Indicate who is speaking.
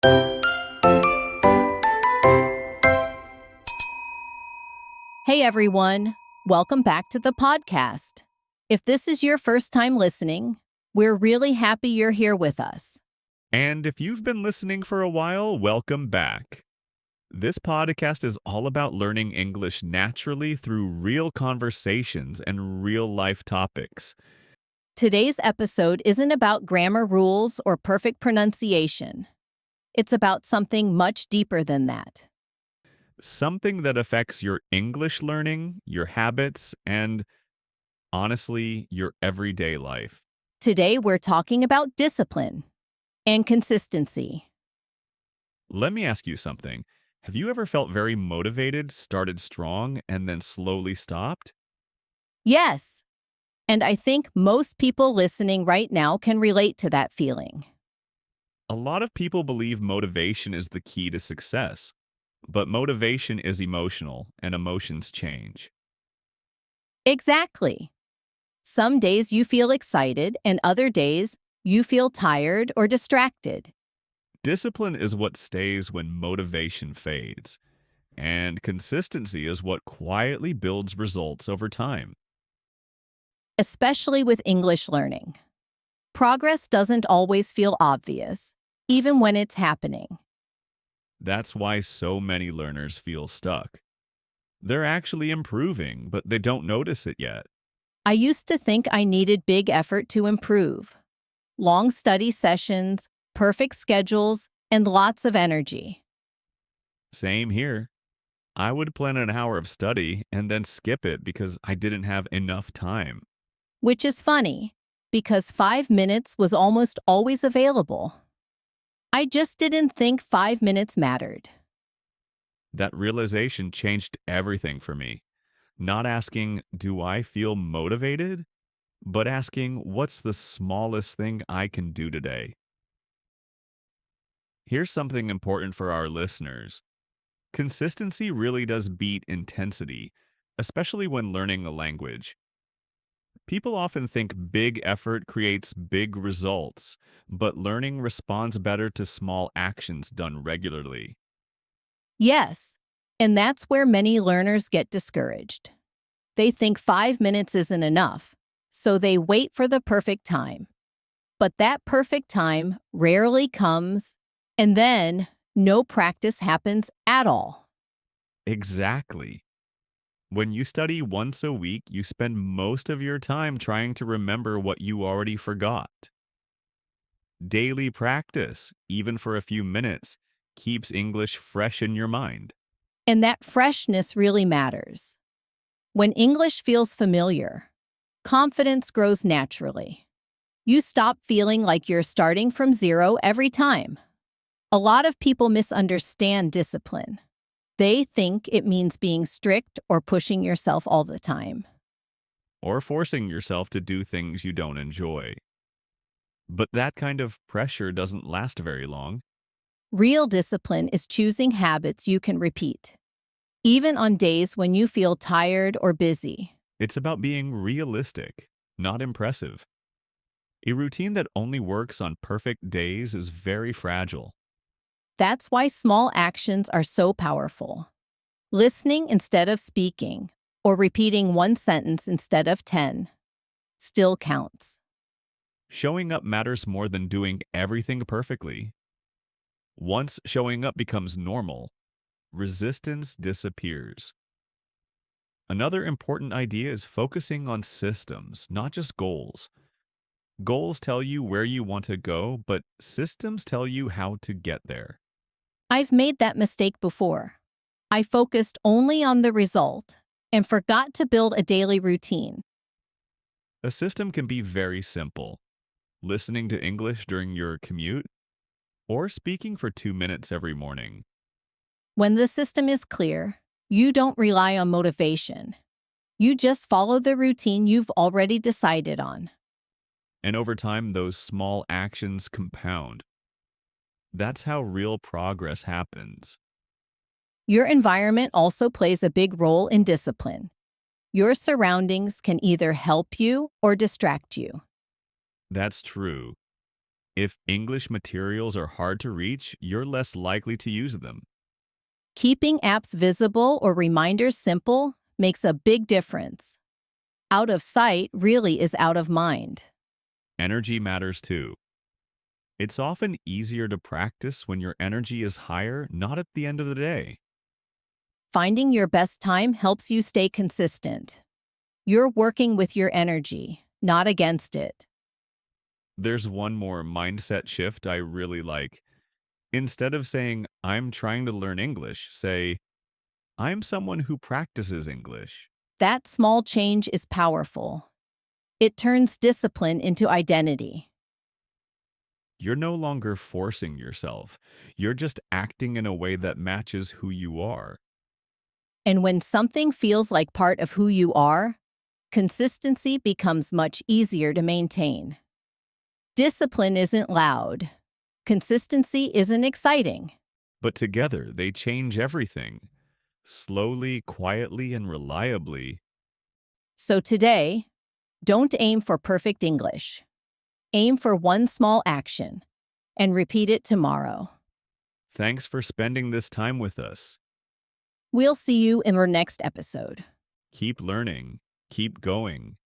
Speaker 1: Hey everyone, welcome back to the podcast. If this is your first time listening, we're really happy you're here with us.
Speaker 2: And if you've been listening for a while, welcome back. This podcast is all about learning English naturally through real conversations and real life topics.
Speaker 1: Today's episode isn't about grammar rules or perfect pronunciation. It's about something much deeper than that.
Speaker 2: Something that affects your English learning, your habits, and honestly, your everyday life.
Speaker 1: Today we're talking about discipline and consistency.
Speaker 2: Let me ask you something. Have you ever felt very motivated, started strong, and then slowly stopped?
Speaker 1: Yes, and I think most people listening right now can relate to that feeling.
Speaker 2: A lot of people believe motivation is the key to success, but motivation is emotional and emotions change.
Speaker 1: Exactly. Some days you feel excited, and other days you feel tired or distracted.
Speaker 2: Discipline is what stays when motivation fades, and consistency is what quietly builds results over time.
Speaker 1: Especially with English learning. Progress doesn't always feel obvious, even when it's happening.
Speaker 2: That's why so many learners feel stuck. They're actually improving, but they don't notice it yet.
Speaker 1: I used to think I needed big effort to improve. Long study sessions, perfect schedules, and lots of energy.
Speaker 2: Same here. I would plan an hour of study and then skip it because I didn't have enough time.
Speaker 1: Which is funny, because 5 minutes was almost always available. I just didn't think 5 minutes mattered.
Speaker 2: That realization changed everything for me. Not asking, do I feel motivated? But asking, what's the smallest thing I can do today? Here's something important for our listeners. Consistency really does beat intensity, especially when learning a language. People often think big effort creates big results, but learning responds better to small actions done regularly.
Speaker 1: Yes, and that's where many learners get discouraged. They think 5 minutes isn't enough, so they wait for the perfect time. But that perfect time rarely comes, and then no practice happens at all.
Speaker 2: Exactly. When you study once a week, you spend most of your time trying to remember what you already forgot. Daily practice, even for a few minutes, keeps English fresh in your mind.
Speaker 1: And that freshness really matters. When English feels familiar, confidence grows naturally. You stop feeling like you're starting from zero every time. A lot of people misunderstand discipline. They think it means being strict or pushing yourself all the time.
Speaker 2: Or forcing yourself to do things you don't enjoy. But that kind of pressure doesn't last very long.
Speaker 1: Real discipline is choosing habits you can repeat, even on days when you feel tired or busy.
Speaker 2: It's about being realistic, not impressive. A routine that only works on perfect days is very fragile.
Speaker 1: That's why small actions are so powerful. Listening instead of speaking, or repeating one sentence instead of 10, still counts.
Speaker 2: Showing up matters more than doing everything perfectly. Once showing up becomes normal, resistance disappears. Another important idea is focusing on systems, not just goals. Goals tell you where you want to go, but systems tell you how to get there.
Speaker 1: I've made that mistake before. I focused only on the result and forgot to build a daily routine.
Speaker 2: A system can be very simple. Listening to English during your commute, or speaking for 2 minutes every morning.
Speaker 1: When the system is clear, you don't rely on motivation. You just follow the routine you've already decided on.
Speaker 2: And over time, those small actions compound. That's how real progress happens.
Speaker 1: Your environment also plays a big role in discipline. Your surroundings can either help you or distract you.
Speaker 2: That's true. If English materials are hard to reach, you're less likely to use them.
Speaker 1: Keeping apps visible or reminders simple makes a big difference. Out of sight really is out of mind.
Speaker 2: Energy matters too. It's often easier to practice when your energy is higher, not at the end of the day.
Speaker 1: Finding your best time helps you stay consistent. You're working with your energy, not against it.
Speaker 2: There's one more mindset shift I really like. Instead of saying, I'm trying to learn English, say, I'm someone who practices English.
Speaker 1: That small change is powerful. It turns discipline into identity.
Speaker 2: You're no longer forcing yourself. You're just acting in a way that matches who you are.
Speaker 1: And when something feels like part of who you are, consistency becomes much easier to maintain. Discipline isn't loud. Consistency isn't exciting.
Speaker 2: But together, they change everything. Slowly, quietly, and reliably.
Speaker 1: So today, don't aim for perfect English. Aim for one small action and repeat it tomorrow.
Speaker 2: Thanks for spending this time with us.
Speaker 1: We'll see you in our next episode.
Speaker 2: Keep learning. Keep going.